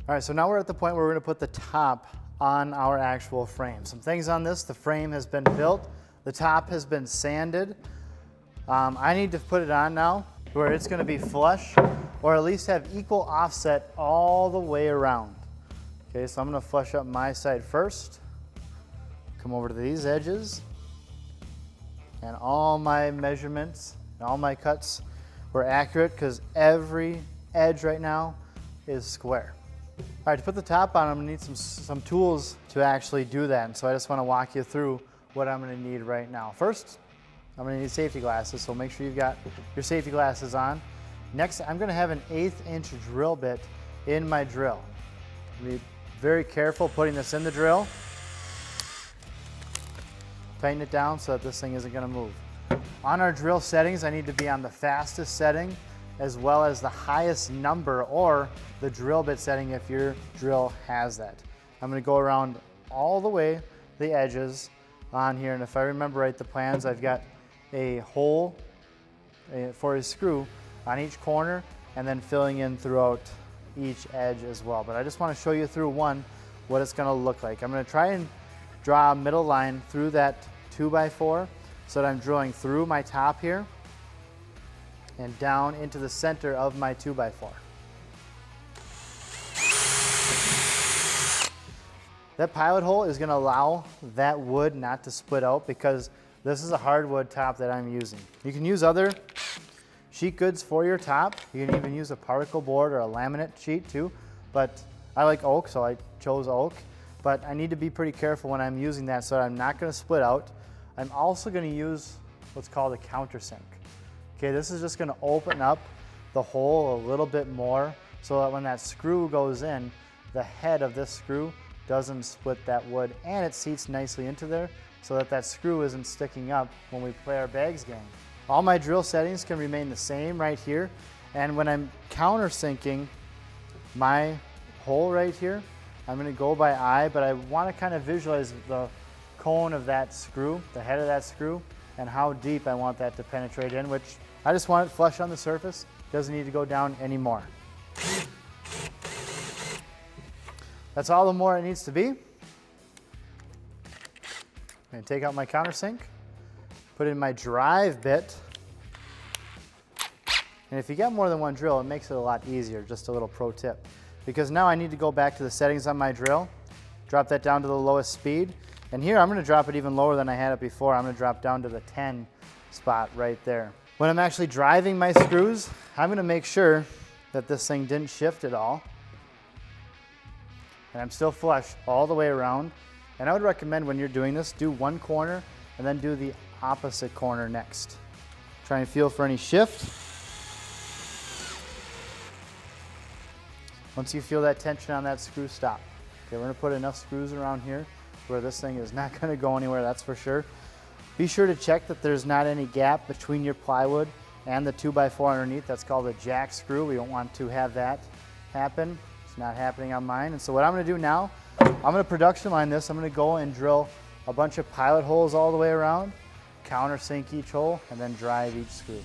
All right, so now we're at the point where we're gonna put the top on our actual frame. Some things on this: the frame has been built, the top has been sanded. I need to put it on now where it's gonna be flush, or at least have equal offset all the way around. Okay, so I'm gonna flush up my side first, come over to these edges, and all my measurements and all my cuts were accurate because every edge right now is square. All right, to put the top on, I'm gonna need some tools to actually do that. And so I just wanna walk you through what I'm gonna need right now. First, I'm gonna need safety glasses, so make sure you've got your safety glasses on. Next, I'm gonna have an 1/8 inch drill bit in my drill. Be very careful putting this in the drill. Tighten it down so that this thing isn't gonna move. On our drill settings, I need to be on the fastest setting as well as the highest number, or the drill bit setting if your drill has that. I'm gonna go around all the way the edges on here, and if I remember right, the plans, I've got a hole for a screw on each corner and then filling in throughout each edge as well. But I just wanna show you through what it's gonna look like. I'm gonna try and draw a middle line through that 2x4 so that I'm drilling through my top here and down into the center of my 2x4. That pilot hole is gonna allow that wood not to split out because this is a hardwood top that I'm using. You can use other sheet goods for your top. You can even use a particle board or a laminate sheet too, but I like oak, so I chose oak. But I need to be pretty careful when I'm using that so that I'm not gonna split out. I'm also gonna use what's called a countersink. Okay, this is just gonna open up the hole a little bit more so that when that screw goes in, the head of this screw doesn't split that wood, and it seats nicely into there so that that screw isn't sticking up when we play our bags game. All my drill settings can remain the same right here, and when I'm countersinking my hole right here, I'm gonna go by eye, but I wanna kind of visualize the cone of that screw, the head of that screw, and how deep I want that to penetrate in, which I just want it flush on the surface. Doesn't need to go down anymore. That's all the more it needs to be. I'm gonna take out my countersink, put in my drive bit, and if you got more than one drill, it makes it a lot easier. Just a little pro tip. Because now I need to go back to the settings on my drill, drop that down to the lowest speed, and here I'm gonna drop it even lower than I had it before. I'm gonna drop down to the 10 spot right there. When I'm actually driving my screws, I'm gonna make sure that this thing didn't shift at all, and I'm still flush all the way around. And I would recommend when you're doing this, do one corner and then do the opposite corner next. Try and feel for any shift. Once you feel that tension on that screw, stop. Okay, we're gonna put enough screws around here where this thing is not gonna go anywhere, that's for sure. Be sure to check that there's not any gap between your plywood and the 2x4 underneath. That's called a jack screw. We don't want to have that happen. It's not happening on mine. And so what I'm gonna do now, I'm gonna production line this. I'm gonna go and drill a bunch of pilot holes all the way around, countersink each hole, and then drive each screw.